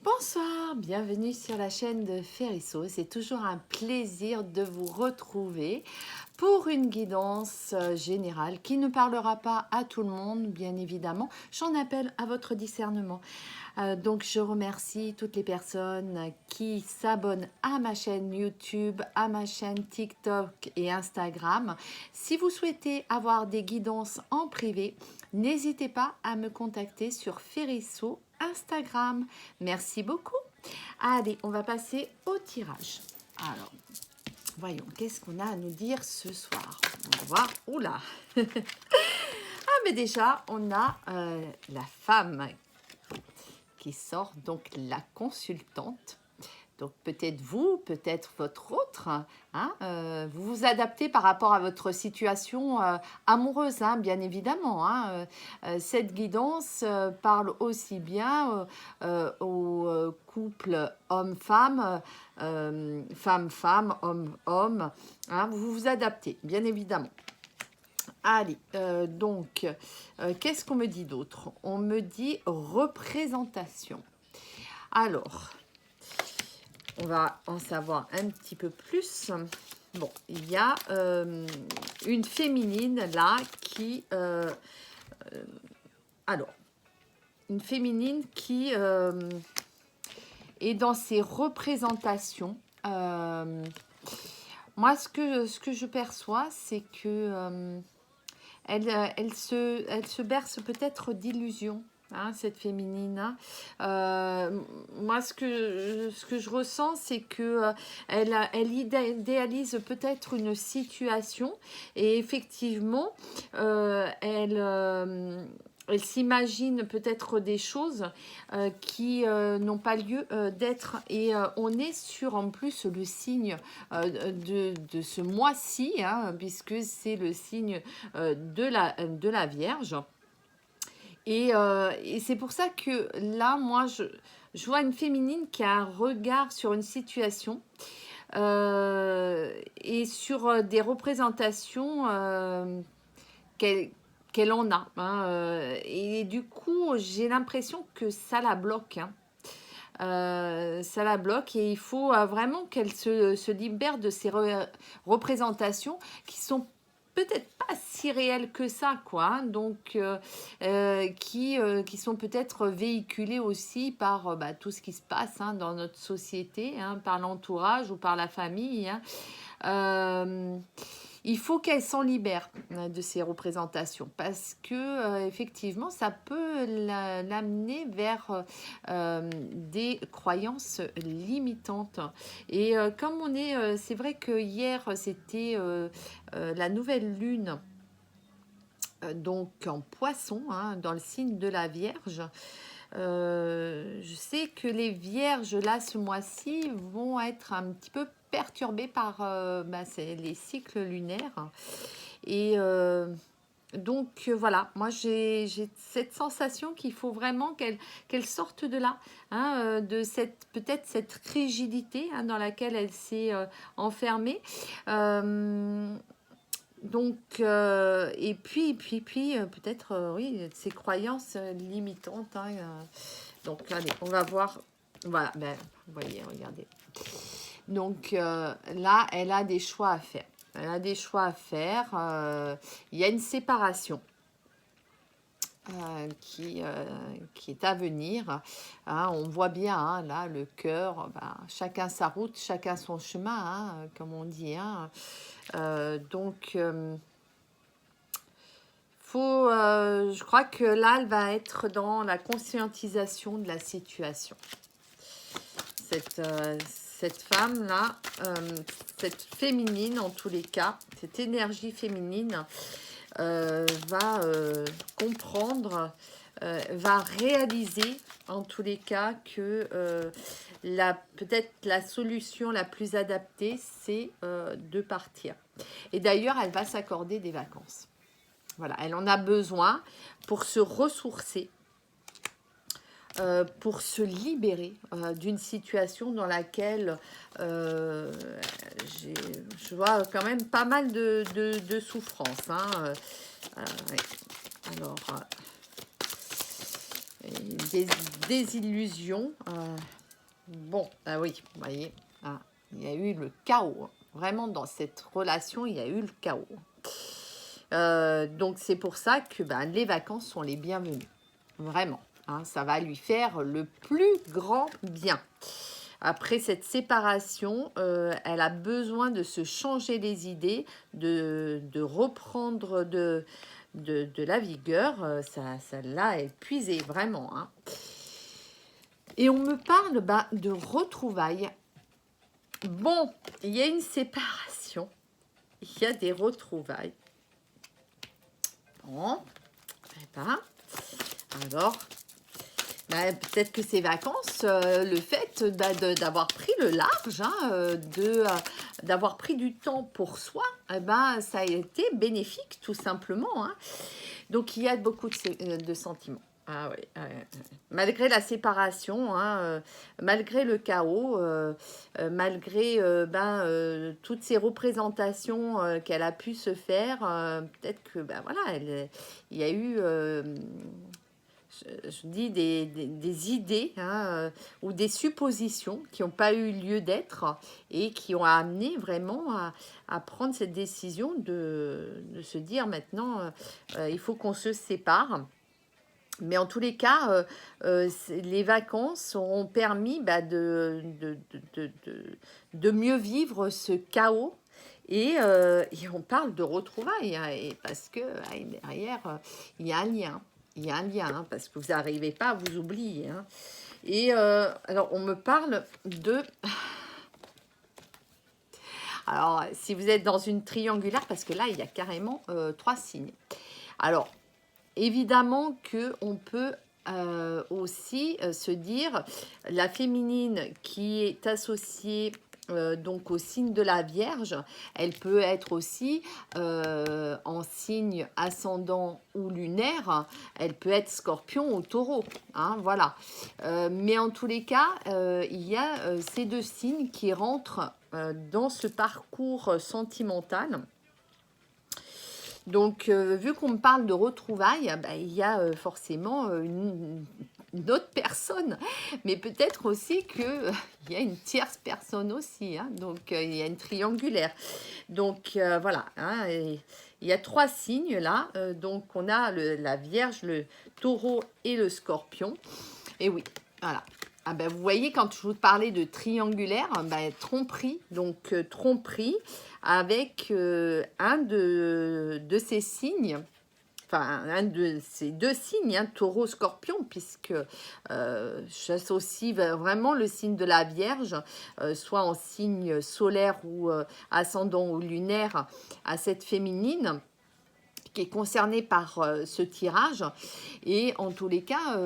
Bonsoir, bienvenue sur la chaîne de Ferrisso. C'est toujours un plaisir de vous retrouver pour une guidance générale qui ne parlera pas à tout le monde, bien évidemment. J'en appelle à votre discernement. Donc, je remercie toutes les personnes qui s'abonnent à ma chaîne YouTube, à ma chaîne TikTok et Instagram. Si vous souhaitez avoir des guidances en privé, n'hésitez pas à me contacter sur Ferrisso Instagram. Merci beaucoup. Allez, on va passer au tirage. Alors, voyons, qu'est-ce qu'on a à nous dire ce soir? On va voir. Oula. Ah, mais déjà, on a la femme qui sort, donc la consultante. Donc peut-être vous, peut-être votre autre, hein, vous vous adaptez par rapport à votre situation amoureuse, hein, bien évidemment. Cette guidance parle aussi bien aux couples homme-femme, femme-femme, homme-homme. Hein, vous vous adaptez, bien évidemment. Allez, donc, qu'est-ce qu'on me dit d'autre? On me dit représentation. Alors, on va en savoir un petit peu plus. Bon, il y a une féminine là qui... alors, une féminine qui est dans ses représentations. Moi, ce que je perçois, c'est que elle se berce peut-être d'illusions. Hein, cette féminine. Moi, ce que je ressens, c'est que elle idéalise peut-être une situation et effectivement, elle s'imagine peut-être des choses qui n'ont pas lieu d'être. Et on est sur en plus le signe de ce mois-ci, hein, puisque c'est le signe de la Vierge. Et c'est pour ça que là, moi, je vois une féminine qui a un regard sur une situation et sur des représentations qu'elle en a. Hein, et du coup, j'ai l'impression que ça la bloque. Hein. Ça la bloque et il faut vraiment qu'elle se libère de ces représentations qui sont peut-être pas si réelles que ça, quoi. Hein. Donc, qui sont peut-être véhiculées aussi par tout ce qui se passe hein, dans notre société, hein, par l'entourage ou par la famille. Hein. Il faut qu'elle s'en libère de ces représentations parce que effectivement, ça peut l'amener vers des croyances limitantes. Et comme on est, c'est vrai que hier c'était la nouvelle lune. Donc en poisson, hein, dans le signe de la Vierge. Je sais que les vierges, là, ce mois-ci, vont être un petit peu perturbées par les cycles lunaires. Et donc, voilà, moi, j'ai cette sensation qu'il faut vraiment qu'elle sorte de là, hein, de peut-être cette rigidité hein, dans laquelle elle s'est enfermée. Donc, et puis peut-être, oui, ces croyances limitantes. Hein, donc, allez, on va voir. Voilà, ben, vous voyez, regardez. Donc, là, elle a des choix à faire. Elle a des choix à faire. Il y a une séparation. Qui est à venir. Hein, on voit bien, hein, là, le cœur, chacun sa route, chacun son chemin, hein, comme on dit. Hein. Donc, je crois que là, elle va être dans la conscientisation de la situation. Cette femme-là, cette féminine en tous les cas, cette énergie féminine va comprendre, va réaliser en tous les cas que peut-être la solution la plus adaptée, c'est de partir. Et d'ailleurs, elle va s'accorder des vacances. Voilà, elle en a besoin pour se ressourcer, pour se libérer d'une situation dans laquelle je vois quand même pas mal de souffrance. Hein. Ouais. Alors, des désillusions. Bon, ah oui, vous voyez, hein, il y a eu le chaos. Vraiment, dans cette relation, il y a eu le chaos. Donc, c'est pour ça que ben, les vacances sont les bienvenues. Vraiment, hein, ça va lui faire le plus grand bien. Après cette séparation, elle a besoin de se changer les idées, de reprendre de la vigueur. Ça l'a épuisé, vraiment. Hein. Et on me parle bah, de retrouvailles. Bon, il y a une séparation. Il y a des retrouvailles. Bon, eh ben, alors, bah, peut-être que ces vacances, le fait d'avoir pris le large, hein, d'avoir pris du temps pour soi, eh ben, ça a été bénéfique tout simplement. Hein. Donc il y a beaucoup de sentiments. Ah oui, malgré la séparation, hein, malgré le chaos, malgré toutes ces représentations qu'elle a pu se faire, peut-être que ben voilà, il y a eu je dis des idées hein, ou des suppositions qui n'ont pas eu lieu d'être et qui ont amené vraiment à prendre cette décision de se dire maintenant il faut qu'on se sépare. Mais en tous les cas, les vacances auront permis bah, de mieux vivre ce chaos. Et on parle de retrouvailles, hein, et parce que derrière, il y a un lien. Il y a un lien, hein, parce que vous n'arrivez pas à vous oublier. Hein. Et alors, on me parle de... Alors, si vous êtes dans une triangulaire, parce que là, il y a carrément 3 signes. Alors, évidemment qu'on peut aussi se dire la féminine qui est associée donc au signe de la Vierge, elle peut être aussi en signe ascendant ou lunaire, elle peut être Scorpion ou Taureau, hein, voilà. Mais en tous les cas, il y a ces deux signes qui rentrent dans ce parcours sentimental. Donc, vu qu'on me parle de retrouvailles, bah, il y a forcément une autre personne. Mais peut-être aussi qu'il y a une tierce personne aussi. Hein, donc, il y a une triangulaire. Donc, voilà. Hein, il y a 3 signes là. Donc, on a la Vierge, le Taureau et le Scorpion. Et oui, voilà. Ah ben, vous voyez, quand je vous parlais de triangulaire, ben, tromperie, donc tromperie avec un de ces signes, enfin un de ces 2 signes, hein, Taureau, Scorpion, puisque j'associe vraiment le signe de la Vierge, soit en signe solaire ou ascendant ou lunaire, à cette féminine qui est concerné par ce tirage. Et en tous les cas,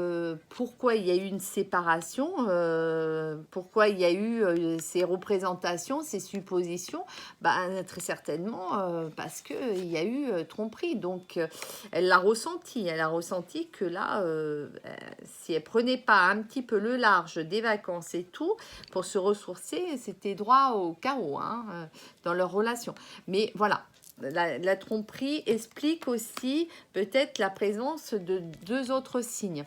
pourquoi il y a eu une séparation, pourquoi il y a eu ces représentations, ces suppositions, ben, très certainement parce qu'il y a eu tromperie. Donc, elle a ressenti que là, si elle prenait pas un petit peu le large des vacances et tout, pour se ressourcer, c'était droit au chaos hein, dans leur relation. Mais voilà. La tromperie explique aussi peut-être la présence de 2 autres signes.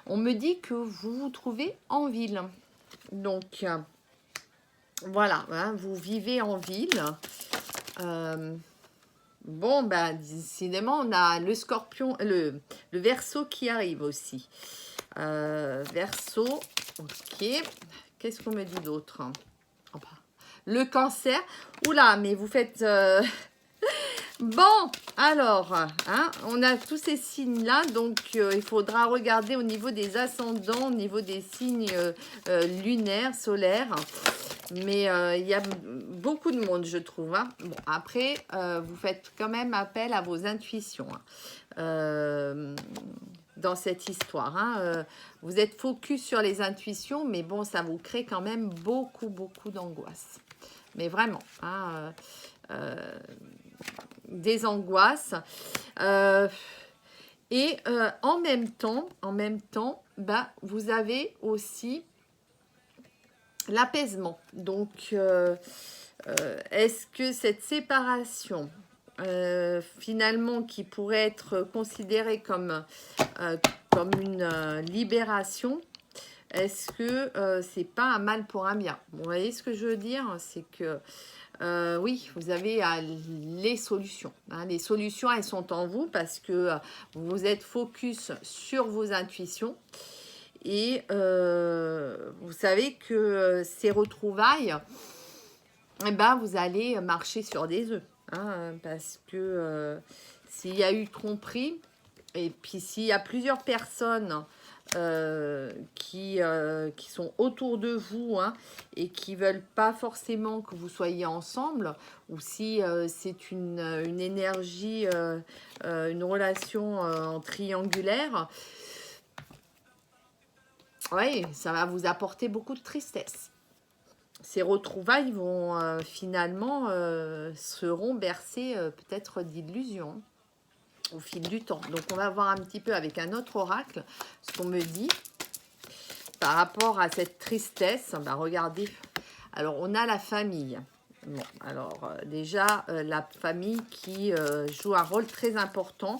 On me dit que vous vous trouvez en ville. Donc, voilà, hein, vous vivez en ville. Bon, ben, décidément, on a le Scorpion, le Verseau qui arrive aussi. Verseau, ok. Qu'est-ce qu'on me dit d'autre? Le Cancer. Oula, mais vous faites... Bon, alors, hein, on a tous ces signes-là, donc il faudra regarder au niveau des ascendants, au niveau des signes lunaires, solaires. Mais il y a beaucoup de monde, je trouve. Hein. Bon, après, vous faites quand même appel à vos intuitions hein, dans cette histoire. Hein. Vous êtes focus sur les intuitions, mais bon, ça vous crée quand même beaucoup, beaucoup d'angoisse. Mais vraiment, hein, des angoisses et en même temps bah, vous avez aussi l'apaisement. Donc est-ce que cette séparation finalement qui pourrait être considérée comme comme une libération. Est-ce que c'est pas un mal pour un bien? Vous voyez ce que je veux dire? C'est que oui, vous avez les solutions. Hein. Les solutions, elles sont en vous parce que vous êtes focus sur vos intuitions. Et vous savez que ces retrouvailles, eh ben, vous allez marcher sur des œufs. Hein, parce que s'il y a eu tromperie, et puis s'il y a plusieurs personnes qui sont autour de vous, hein, et qui veulent pas forcément que vous soyez ensemble, ou si c'est une énergie, une relation en triangulaire, oui, ça va vous apporter beaucoup de tristesse. Ces retrouvailles vont finalement seront bercées peut-être d'illusions au fil du temps. Donc on va voir un petit peu avec un autre oracle ce qu'on me dit par rapport à cette tristesse. Ben, regardez, alors on a la famille. Bon, alors déjà la famille qui joue un rôle très important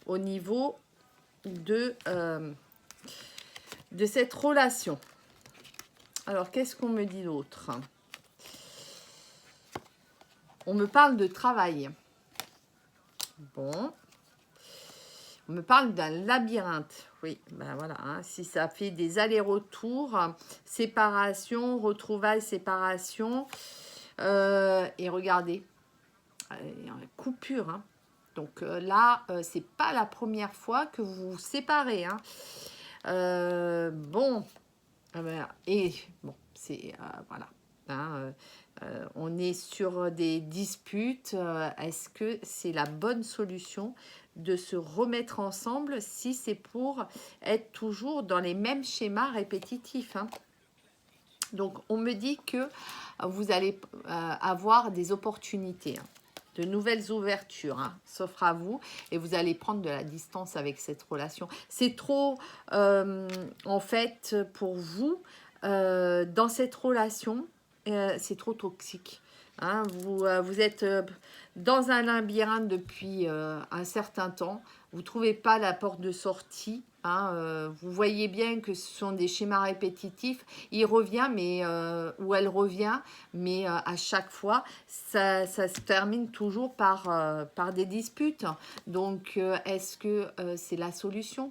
au niveau de cette relation. Alors qu'est-ce qu'on me dit d'autre? On me parle de travail. Bon. On me parle d'un labyrinthe. Oui, ben voilà. Hein, si ça fait des allers-retours, séparation, retrouvailles, séparation. Et regardez, coupure. Hein. Donc là, c'est pas la première fois que vous vous séparez. Hein. Bon. Et bon, c'est... voilà. Hein, on est sur des disputes. Est-ce que c'est la bonne solution de se remettre ensemble si c'est pour être toujours dans les mêmes schémas répétitifs, hein? Donc, on me dit que vous allez avoir des opportunités, hein, de nouvelles ouvertures, hein, s'offrent à vous et vous allez prendre de la distance avec cette relation. C'est trop, en fait, pour vous, dans cette relation, c'est trop toxique. Hein, vous êtes dans un labyrinthe depuis un certain temps. Vous ne trouvez pas la porte de sortie. Hein, vous voyez bien que ce sont des schémas répétitifs. Il revient, mais ou elle revient, mais à chaque fois, ça se termine toujours par des disputes. Donc, est-ce que c'est la solution?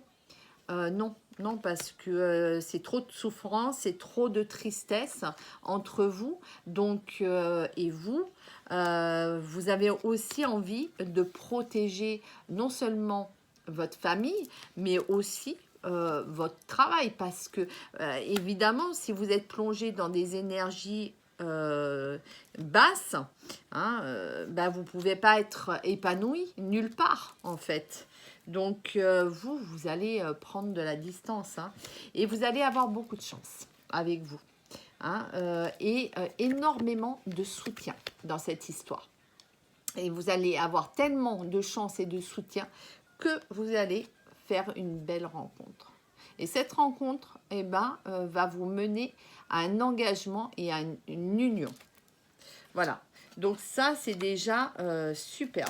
Non, non, parce que c'est trop de souffrance, c'est trop de tristesse entre vous. Donc, et vous, vous avez aussi envie de protéger non seulement votre famille, mais aussi votre travail. Parce que, évidemment, si vous êtes plongé dans des énergies basses, hein, bah, vous ne pouvez pas être épanoui nulle part, en fait. Donc, vous allez prendre de la distance, hein, et vous allez avoir beaucoup de chance avec vous, hein, et énormément de soutien dans cette histoire. Et vous allez avoir tellement de chance et de soutien que vous allez faire une belle rencontre. Et cette rencontre, eh ben, va vous mener à un engagement et à une union. Voilà. Donc ça, c'est déjà superbe.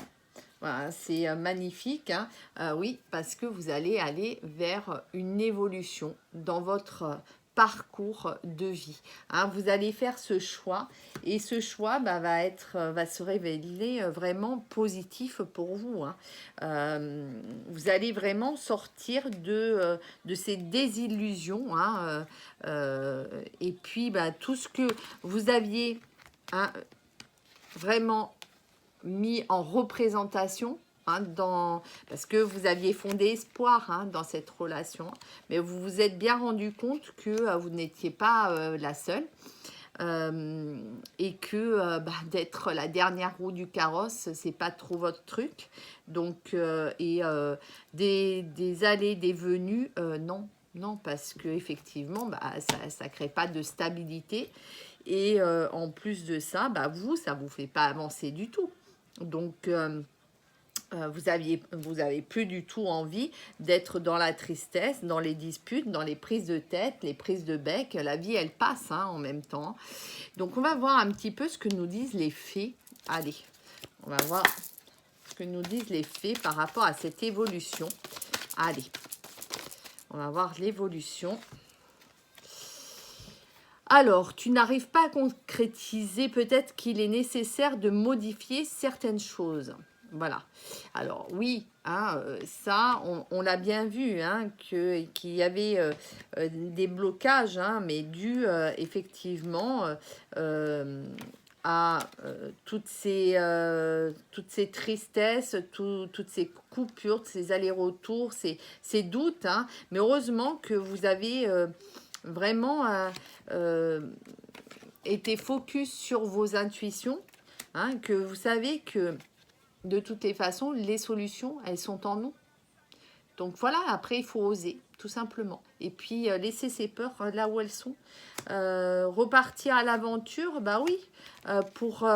Voilà, c'est magnifique, hein. Oui, parce que vous allez aller vers une évolution dans votre parcours de vie. Hein. Vous allez faire ce choix et ce choix bah, va se révéler vraiment positif pour vous. Hein. Vous allez vraiment sortir de ces désillusions. Hein. Et puis, bah, tout ce que vous aviez, hein, vraiment mis en représentation, hein, parce que vous aviez fondé espoir, hein, dans cette relation, mais vous vous êtes bien rendu compte que vous n'étiez pas la seule, et que bah, d'être la dernière roue du carrosse, c'est pas trop votre truc. Donc, des allées, des venues, non. Non, parce que effectivement, bah, ça crée pas de stabilité. Et en plus de ça, bah, ça vous fait pas avancer du tout. Donc, vous avez plus du tout envie d'être dans la tristesse, dans les disputes, dans les prises de tête, les prises de bec. La vie, elle passe, hein, en même temps. Donc, on va voir un petit peu ce que nous disent les fées. Allez, on va voir ce que nous disent les fées par rapport à cette évolution Allez, on va voir l'évolution. Alors, tu n'arrives pas à concrétiser, peut-être qu'il est nécessaire de modifier certaines choses. Voilà. Alors, oui, hein, ça, on l'a bien vu, hein, qu'il y avait des blocages, hein, mais dû effectivement à toutes ces tristesses, toutes ces coupures, ces allers-retours, ces doutes, hein. Mais heureusement que vous avez vraiment été focus sur vos intuitions, hein, que vous savez que de toutes les façons, les solutions, elles sont en nous. Donc voilà, après, il faut oser, tout simplement. Et puis, laisser ses peurs là où elles sont. Repartir à l'aventure, bah oui, pour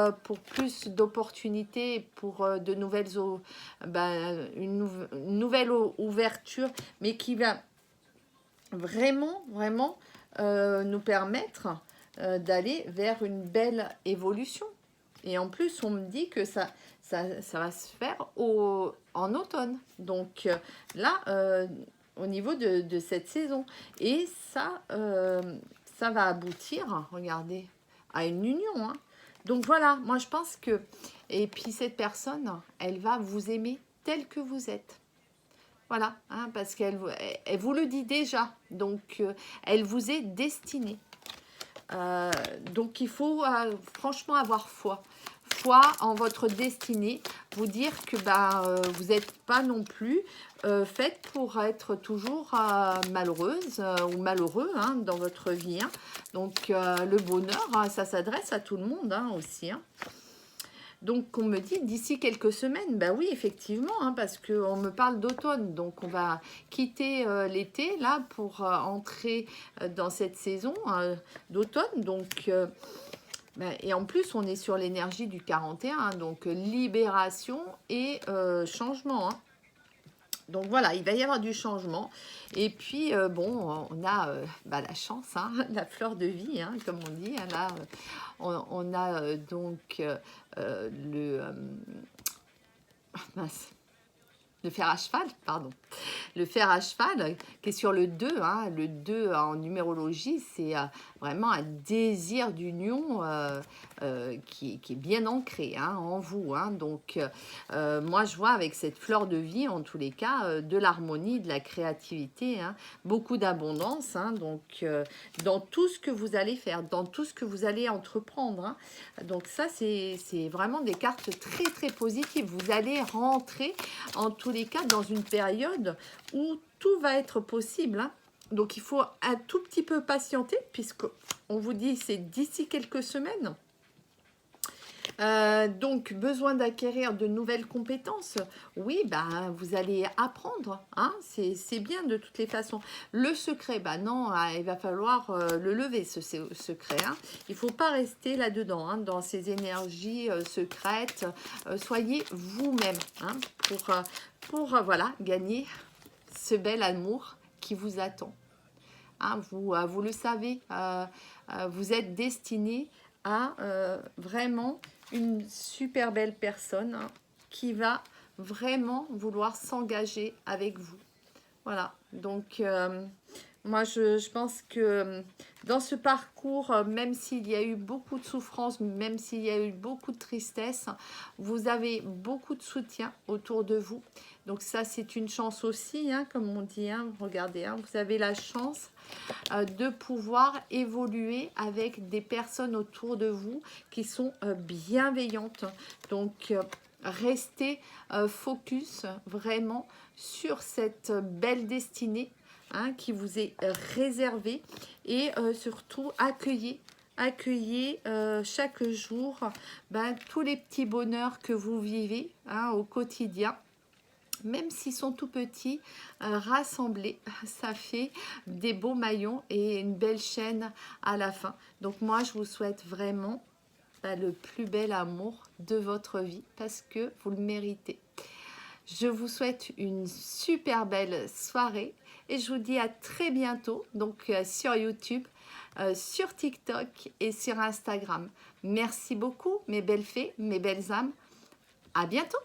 plus d'opportunités, pour de nouvelles, une nouvelle ouverture, mais qui va vraiment nous permettre d'aller vers une belle évolution. Et en plus, on me dit que ça va se faire en automne. Donc là, au niveau de cette saison. Et ça va aboutir, regardez, à une union. Hein. Donc voilà, moi je pense que... Et puis cette personne, elle va vous aimer tel que vous êtes. Voilà, hein, parce qu'elle vous le dit déjà. Donc, elle vous est destinée. Donc, il faut franchement avoir foi. Foi en votre destinée. Vous dire que vous n'êtes pas non plus faite pour être toujours malheureuse ou malheureux, hein, dans votre vie. Hein. Donc, le bonheur, ça s'adresse à tout le monde, hein, aussi. Hein. Donc, on me dit d'ici quelques semaines, bah oui, effectivement, hein, parce qu'on me parle d'automne. Donc, on va quitter l'été, là, pour entrer dans cette saison d'automne. Donc, et en plus, on est sur l'énergie du 41, hein, donc libération et changement. Hein. Donc voilà, il va y avoir du changement. Et puis, bon, on a la chance, hein, la fleur de vie, hein, comme on dit. Hein, là, on a donc mince, le fer à cheval, pardon. Le fer à cheval qui est sur le 2. Hein, le 2 en numérologie, c'est vraiment un désir d'union qui est bien ancré, hein, en vous. Hein. Donc, moi, je vois avec cette fleur de vie, en tous les cas, de l'harmonie, de la créativité, hein, beaucoup d'abondance. Hein, donc, dans tout ce que vous allez faire, dans tout ce que vous allez entreprendre. Hein. Donc, ça, c'est vraiment des cartes très, très positives. Vous allez rentrer, en tous les cas, dans une période où tout va être possible. Hein. Donc, il faut un tout petit peu patienter, puisqu'on vous dit c'est d'ici quelques semaines. Donc, besoin d'acquérir de nouvelles compétences. Oui, vous allez apprendre. Hein, c'est bien de toutes les façons. Le secret, non, il va falloir le lever, ce secret. Hein. Il ne faut pas rester là-dedans, hein, dans ces énergies secrètes. Soyez vous-même, hein, pour voilà, gagner ce bel amour qui vous attend. Hein, vous le savez, vous êtes destiné à vraiment une super belle personne, hein, qui va vraiment vouloir s'engager avec vous. Voilà, donc moi je pense que dans ce parcours, même s'il y a eu beaucoup de souffrance, même s'il y a eu beaucoup de tristesse, vous avez beaucoup de soutien autour de vous. Donc ça, c'est une chance aussi, hein, comme on dit. Hein, regardez, hein, vous avez la chance de pouvoir évoluer avec des personnes autour de vous qui sont bienveillantes. Donc, restez focus vraiment sur cette belle destinée, hein, qui vous est réservée, et surtout accueillez chaque jour tous les petits bonheurs que vous vivez, hein, au quotidien. Même s'ils sont tout petits, rassemblés, ça fait des beaux maillons et une belle chaîne à la fin. Donc moi, je vous souhaite vraiment le plus bel amour de votre vie, parce que vous le méritez. Je vous souhaite une super belle soirée et je vous dis à très bientôt, donc sur YouTube, sur TikTok et sur Instagram. Merci beaucoup, mes belles fées, mes belles âmes. À bientôt!